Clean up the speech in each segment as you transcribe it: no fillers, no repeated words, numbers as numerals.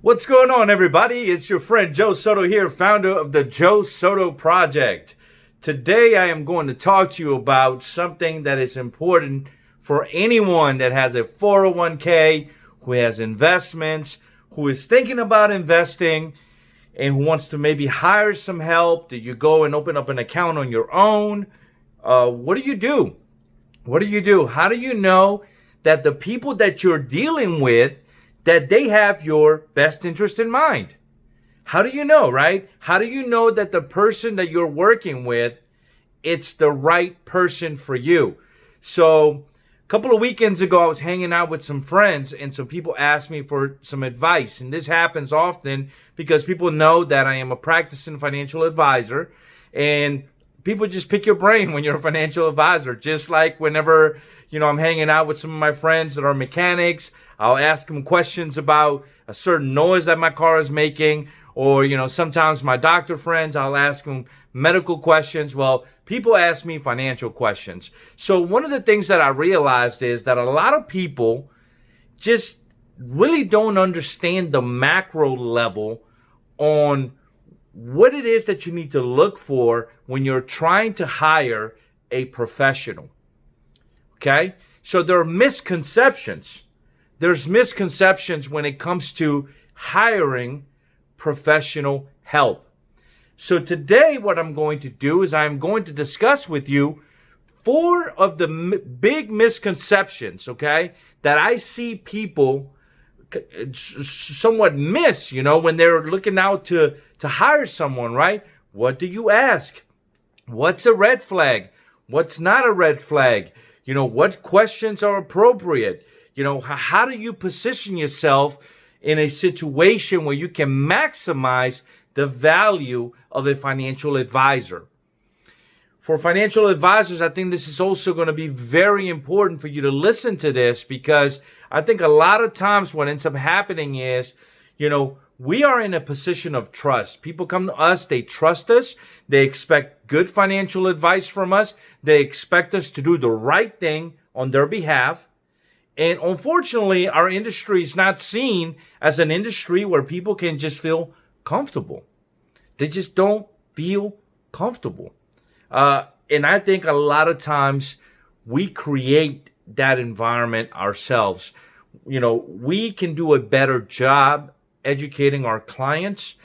What's going on, everybody? It's your friend Joe Soto here, founder of the Joe Soto Project. Today, I am going to talk to you about something that is important for anyone that has a 401k, who has investments, who is thinking about investing, and who wants to maybe hire some help. Do you go and open up an account on your own? What do you do? What do you do? How do you know that the people that you're dealing with, that they have your best interest in mind? How do you know, right? How do you know that the person that you're working with, it's the right person for you? So a couple of weekends ago, I was hanging out with some friends and some people asked me for some advice. And this happens often because people know that I am a practicing financial advisor, and people just pick your brain when you're a financial advisor. Just like whenever, I'm hanging out with some of my friends that are mechanics, I'll ask them questions about a certain noise that my car is making. Or, sometimes my doctor friends, I'll ask them medical questions. Well, people ask me financial questions. So one of the things that I realized is that a lot of people just really don't understand the macro level on what it is that you need to look for when you're trying to hire a professional. Okay? So there are misconceptions. There's misconceptions when it comes to hiring professional help. So today what I'm going to do is I'm going to discuss with you 4 of the big misconceptions, okay, that I see people somewhat miss, when they're looking out to hire someone, right? What do you ask? What's a red flag? What's not a red flag? What questions are appropriate? How do you position yourself in a situation where you can maximize the value of a financial advisor? For financial advisors, I think this is also going to be very important for you to listen to this, because I think a lot of times what ends up happening is, we are in a position of trust. People come to us, they trust us, they expect good financial advice from us, they expect us to do the right thing on their behalf. And unfortunately, our industry is not seen as an industry where people can just feel comfortable. They just don't feel comfortable. And I think a lot of times we create that environment ourselves. We can do a better job educating our clients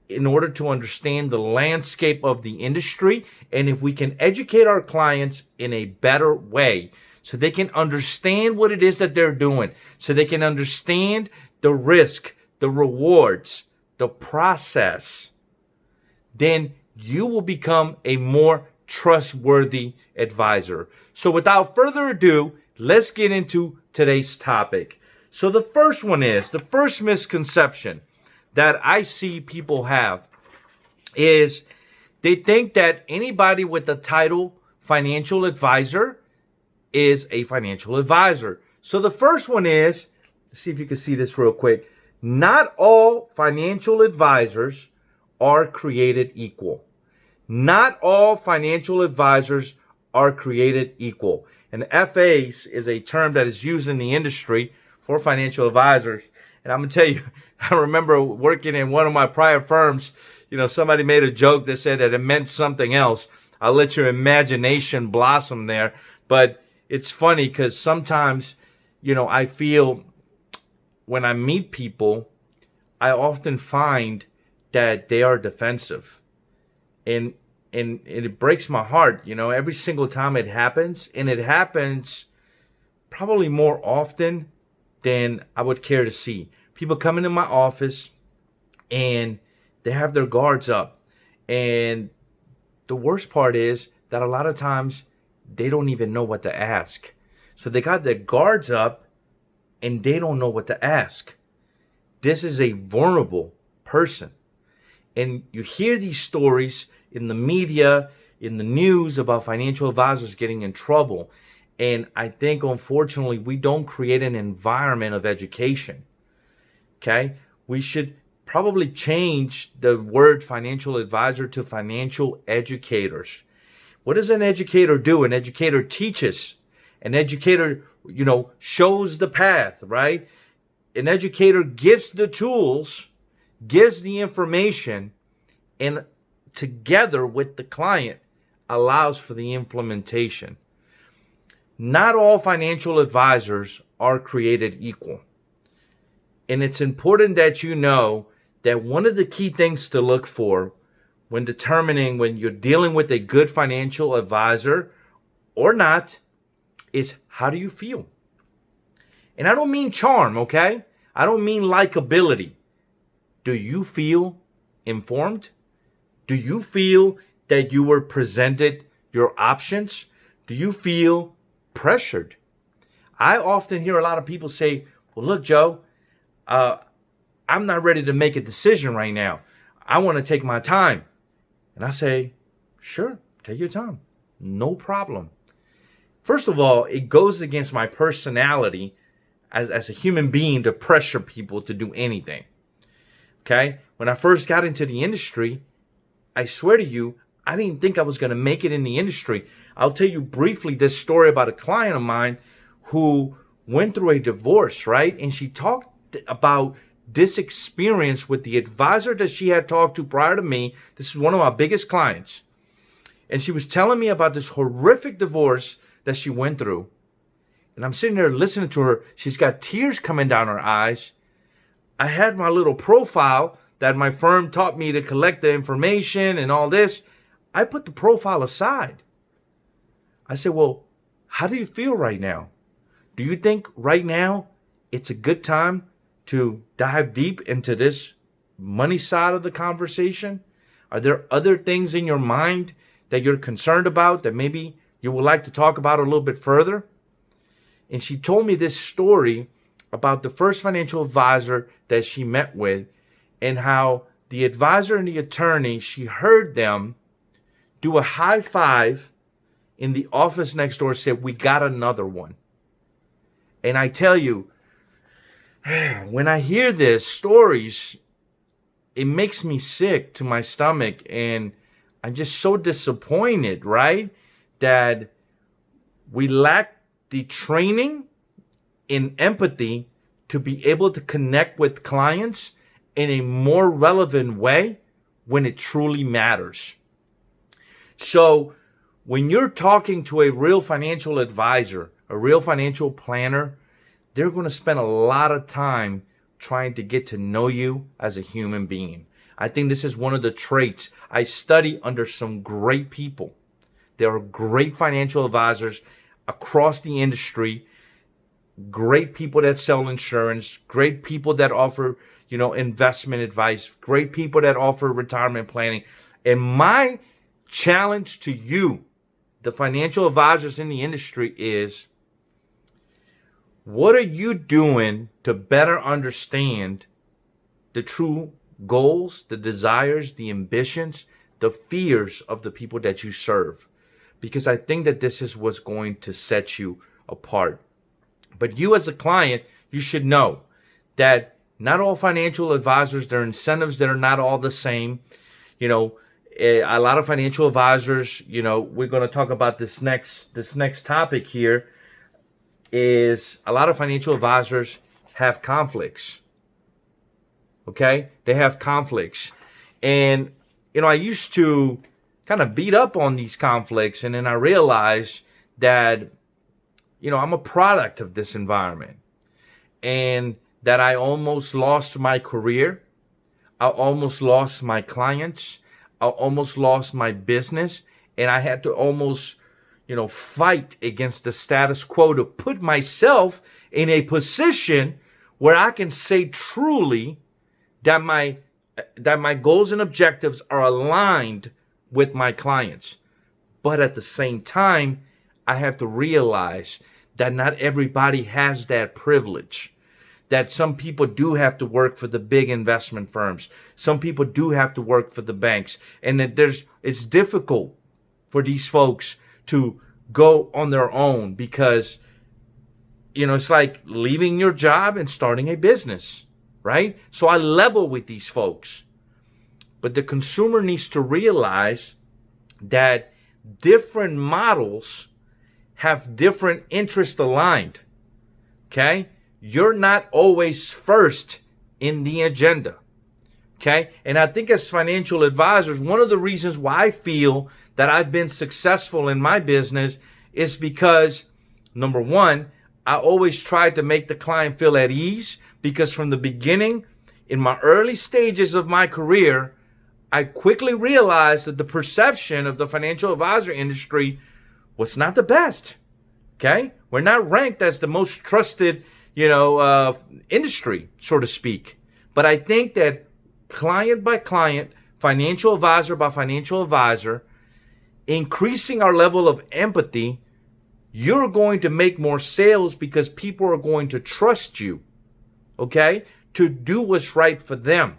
in order to understand the landscape of the industry. And if we can educate our clients in a better way, so they can understand what it is that they're doing, so they can understand the risk, the rewards, the process, then you will become a more trustworthy advisor. So without further ado, let's get into today's topic. So the first misconception that I see people have is they think that anybody with the title financial advisor is a financial advisor. So the first one is, let's see if you can see this real quick. Not all financial advisors are created equal. Not all financial advisors are created equal. And FAs is a term that is used in the industry for financial advisors. And I'm going to tell you, I remember working in one of my prior firms, somebody made a joke that said that it meant something else. I'll let your imagination blossom there. But it's funny because sometimes, I feel when I meet people, I often find that they are defensive. And it breaks my heart, every single time it happens. And it happens probably more often than I would care to see. People come into my office and they have their guards up. And the worst part is that a lot of times they don't even know what to ask. So they got their guards up and they don't know what to ask. This is a vulnerable person. And you hear these stories in the media, in the news about financial advisors getting in trouble. And I think, unfortunately, we don't create an environment of education. Okay? We should probably change the word financial advisor to financial educators. What does an educator do? An educator teaches. An educator, shows the path, right? an educator gives the tools, gives the information, and together with the client allows for the implementation. Not all financial advisors are created equal. And it's important that you know that one of the key things to look for when determining when you're dealing with a good financial advisor or not is, how do you feel? And I don't mean charm, okay? I don't mean likability. Do you feel informed? Do you feel that you were presented your options? Do you feel pressured? I often hear a lot of people say, well, look, Joe, I'm not ready to make a decision right now. I want to take my time. And I say, sure, take your time. No problem. First of all, it goes against my personality as a human being to pressure people to do anything. Okay? When I first got into the industry, I swear to you, I didn't think I was going to make it in the industry. I'll tell you briefly this story about a client of mine who went through a divorce, right? And she talked about this experience with the advisor that she had talked to prior to me. This is one of my biggest clients. And she was telling me about this horrific divorce that she went through. And I'm sitting there listening to her. She's got tears coming down her eyes. I had my little profile that my firm taught me to collect the information and all this. I put the profile aside. I said, well, how do you feel right now? Do you think right now it's a good time to dive deep into this money side of the conversation? Are there other things in your mind that you're concerned about that maybe you would like to talk about a little bit further? And she told me this story about the first financial advisor that she met with and how the advisor and the attorney, she heard them do a high five in the office next door, said, we got another one. And I tell you, when I hear this stories, it makes me sick to my stomach. And I'm just so disappointed, right? That we lack the training in empathy to be able to connect with clients in a more relevant way when it truly matters. So when you're talking to a real financial advisor, a real financial planner, they're going to spend a lot of time trying to get to know you as a human being. I think this is one of the traits. I study under some great people. There are great financial advisors across the industry, great people that sell insurance, great people that offer, investment advice, great people that offer retirement planning. And my challenge to you, the financial advisors in the industry, is, what are you doing to better understand the true goals, the desires, the ambitions, the fears of the people that you serve? Because I think that this is what's going to set you apart. But you as a client, you should know that not all financial advisors, their incentives, that are not all the same. A lot of financial advisors, we're going to talk about this next topic here, is a lot of financial advisors have conflicts. Okay? They have conflicts. And, I used to kind of beat up on these conflicts. And then I realized that, I'm a product of this environment. And that I almost lost my career. I almost lost my clients. I almost lost my business. And I had to almost fight against the status quo to put myself in a position where I can say truly that my goals and objectives are aligned with my clients. But at the same time, I have to realize that not everybody has that privilege. That some people do have to work for the big investment firms. Some people do have to work for the banks. And that it's difficult for these folks to go on their own because, it's like leaving your job and starting a business, right? So I level with these folks. But the consumer needs to realize that different models have different interests aligned, okay? you're not always first in the agenda. Okay. And I think as financial advisors, one of the reasons why I feel that I've been successful in my business is because, number one, I always tried to make the client feel at ease, because from the beginning, in my early stages of my career, I quickly realized that the perception of the financial advisor industry was not the best. Okay. We're not ranked as the most trusted, industry, so to speak. But I think that client by client, financial advisor by financial advisor, increasing our level of empathy, you're going to make more sales because people are going to trust you, okay, to do what's right for them.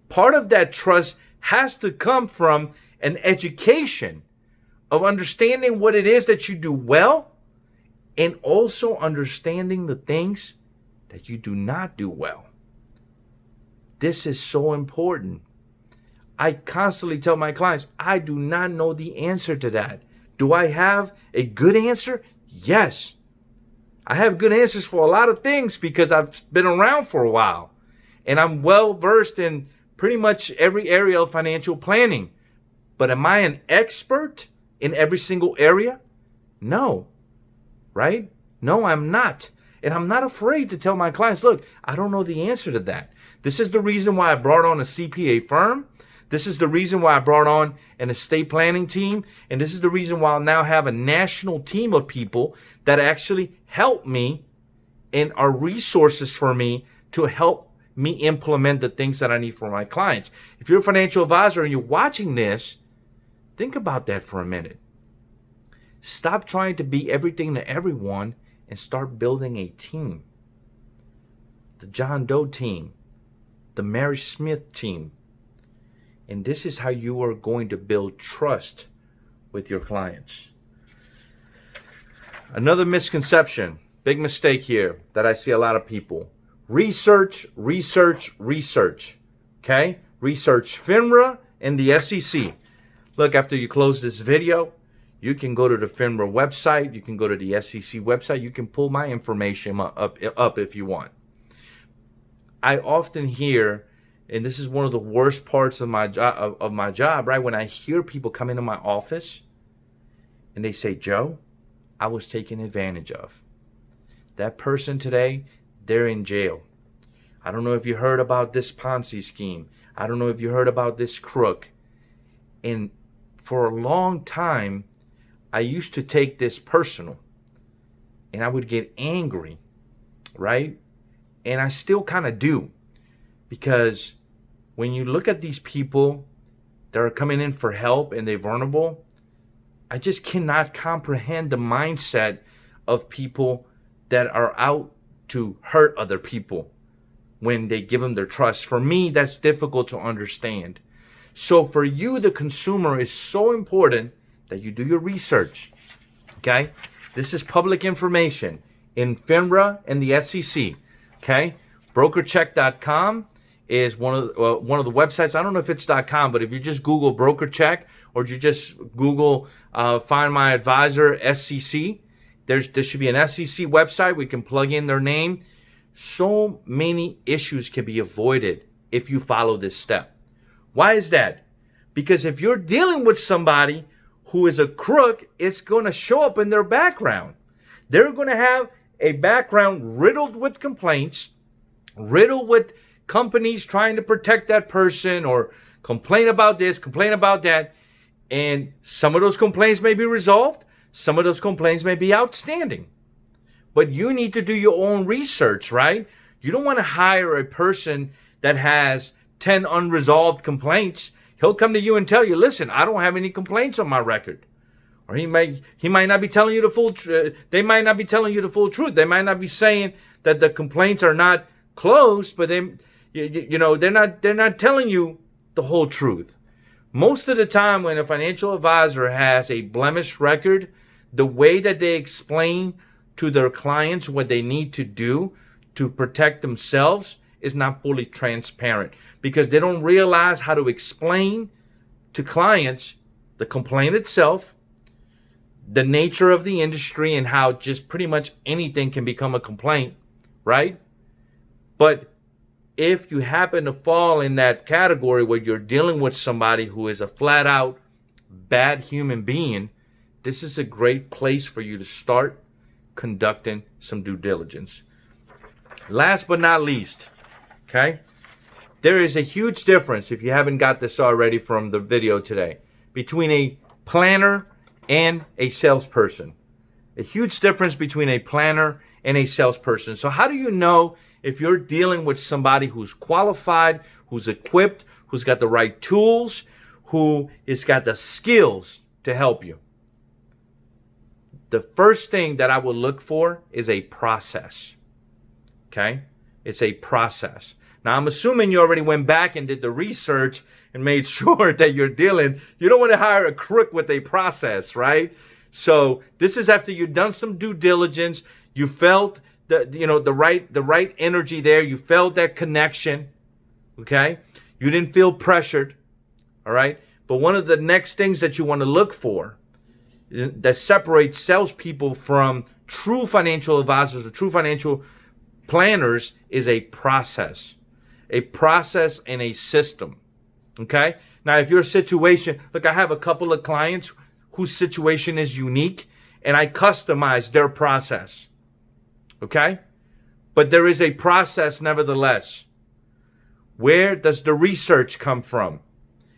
Part of that trust has to come from an education of understanding what it is that you do well, and also understanding the things that you do not do well. This is so important. I constantly tell my clients, I do not know the answer to that. Do I have a good answer? Yes. I have good answers for a lot of things because I've been around for a while. And I'm well versed in pretty much every area of financial planning. But am I an expert in every single area? No. Right? No, I'm not. And I'm not afraid to tell my clients, look, I don't know the answer to that. This is the reason why I brought on a CPA firm. This is the reason why I brought on an estate planning team. And this is the reason why I now have a national team of people that actually help me and are resources for me to help me implement the things that I need for my clients. If you're a financial advisor and you're watching this, think about that for a minute. Stop trying to be everything to everyone and start building a team. The John Doe team, the Mary Smith team. And this is how you are going to build trust with your clients. Another misconception, big mistake here that I see a lot of people. Research. Okay? Research FINRA and the SEC. Look, after you close this video, you can go to the FINRA website. You can go to the SEC website. You can pull my information up if you want. I often hear, and this is one of the worst parts of my job, right? When I hear people come into my office and they say, Joe, I was taken advantage of. That person today, they're in jail. I don't know if you heard about this Ponzi scheme. I don't know if you heard about this crook. And for a long time, I used to take this personal. And I would get angry, right? And I still kind of do. Because when you look at these people that are coming in for help and they're vulnerable, I just cannot comprehend the mindset of people that are out to hurt other people when they give them their trust. For me, that's difficult to understand. So for you, the consumer, is so important that you do your research. Okay? This is public information in FINRA and the SEC. Okay? BrokerCheck.com is one of the websites. I don't know if it's .com, but if you just Google BrokerCheck or you just Google Find My Advisor SEC, there should be an SEC website. We can plug in their name. So many issues can be avoided if you follow this step. Why is that? Because if you're dealing with somebody who is a crook, it's going to show up in their background. They're going to have a background riddled with complaints, riddled with companies trying to protect that person or complain about this, complain about that. And some of those complaints may be resolved. Some of those complaints may be outstanding. But you need to do your own research, right? You don't want to hire a person that has 10 unresolved complaints. He'll come to you and tell you, listen, I don't have any complaints on my record. Or he might not be telling you the full they might not be telling you the full truth. They might not be saying that the complaints are not closed, but they're not telling you the whole truth. Most of the time when a financial advisor has a blemished record, the way that they explain to their clients what they need to do to protect themselves is not fully transparent, because they don't realize how to explain to clients the complaint itself, the nature of the industry, and how just pretty much anything can become a complaint. right? But if you happen to fall in that category where you're dealing with somebody who is a flat out bad human being, this is a great place for you to start conducting some due diligence. Last but not least, okay, there is a huge difference, if you haven't got this already from the video today, between a planner and a salesperson. A huge difference between a planner and a salesperson. So how do you know if you're dealing with somebody who's qualified, who's equipped, who's got the right tools, who has got the skills to help you? The first thing that I will look for is a process. Okay? It's a process. Now, I'm assuming you already went back and did the research and made sure that you don't want to hire a crook with a process, right? So this is after you've done some due diligence. You felt the right energy there. You felt that connection. Okay? You didn't feel pressured. All right? But one of the next things that you want to look for that separates salespeople from true financial advisors or true financial planners is a process and a system. Okay? Now, if your situation, look, I have a couple of clients whose situation is unique and I customize their process. Okay? But there is a process nevertheless. Where does the research come from?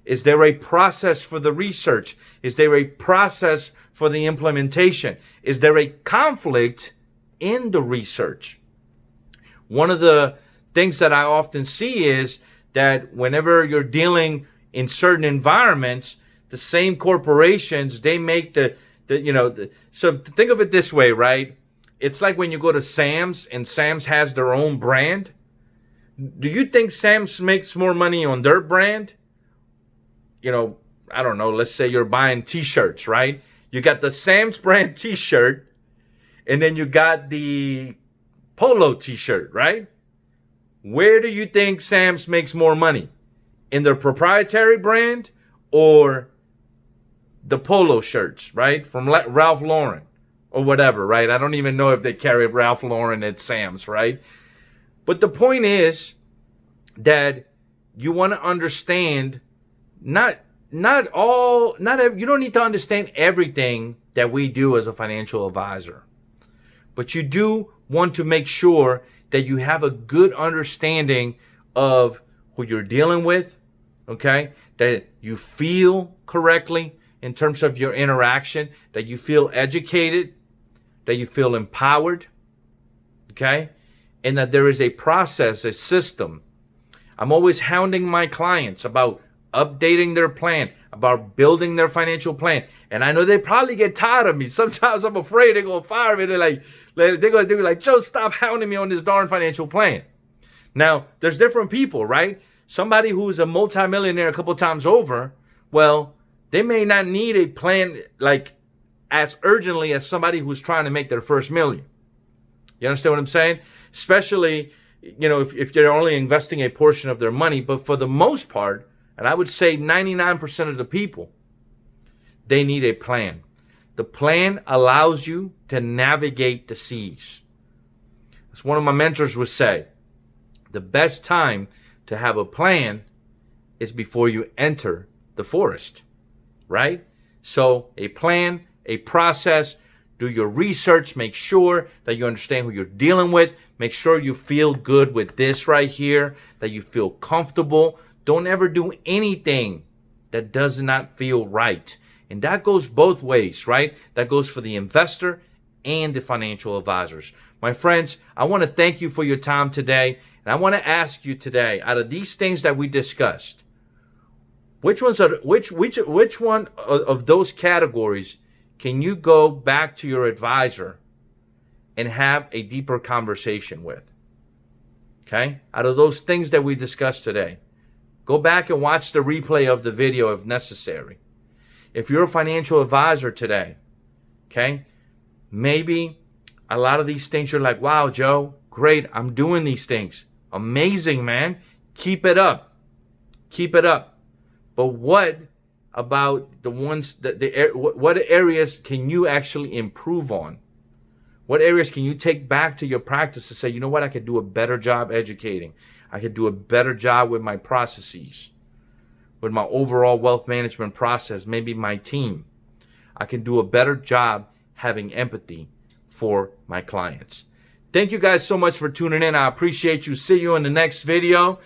Is there a process for the research? Is there a process for the implementation? Is there a conflict in the research? One of the things that I often see is that whenever you're dealing in certain environments, the same corporations, they make so think of it this way, right? It's like when you go to Sam's and Sam's has their own brand. Do you think Sam's makes more money on their brand? I don't know, let's say you're buying t-shirts, right? You got the Sam's brand t-shirt and then you got the Polo t-shirt, right? Where do you think Sam's makes more money? In their proprietary brand or the Polo shirts, right? From Ralph Lauren or whatever, right? I don't even know if they carry Ralph Lauren at Sam's, right? But the point is that you want to understand you don't need to understand everything that we do as a financial advisor. But you do want to make sure that you have a good understanding of who you're dealing with, okay? That you feel correctly in terms of your interaction, that you feel educated, that you feel empowered, okay? And that there is a process, a system. I'm always hounding my clients about updating their plan, about building their financial plan. And I know they probably get tired of me. Sometimes I'm afraid they're going to fire me. They're going to be like, Joe, stop hounding me on this darn financial plan. Now, there's different people, right? Somebody who's a multimillionaire a couple times over, well, they may not need a plan like as urgently as somebody who's trying to make their first million. You understand what I'm saying? Especially, if they're only investing a portion of their money. But for the most part, and I would say 99% of the people, they need a plan. The plan allows you to navigate the seas. As one of my mentors would say, the best time to have a plan is before you enter the forest, right? So a plan, a process, do your research, make sure that you understand who you're dealing with, make sure you feel good with this right here, that you feel comfortable. Don't ever do anything that does not feel right. And that goes both ways, right? That goes for the investor and the financial advisors. My friends, I want to thank you for your time today. And I want to ask you today, out of these things that we discussed, which one of those categories can you go back to your advisor and have a deeper conversation with? Okay? Out of those things that we discussed today, go back and watch the replay of the video if necessary. If you're a financial advisor today, okay, maybe a lot of these things you're like, wow, Joe, great, I'm doing these things. Amazing, man. Keep it up. Keep it up. But what about the ones what areas can you actually improve on? What areas can you take back to your practice to say, you know what, I could do a better job educating. I could do a better job with my processes, with my overall wealth management process, maybe my team. I can do a better job having empathy for my clients. Thank you guys so much for tuning in. I appreciate you. See you in the next video.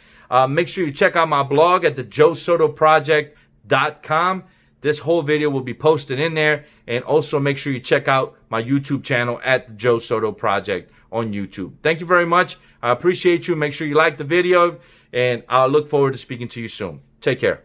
Make sure you check out my blog at thejoesotoproject.com. This whole video will be posted in there. And also make sure you check out my YouTube channel at the Joe Soto Project on YouTube. Thank you very much. I appreciate you. Make sure you like the video. And I'll look forward to speaking to you soon. Take care.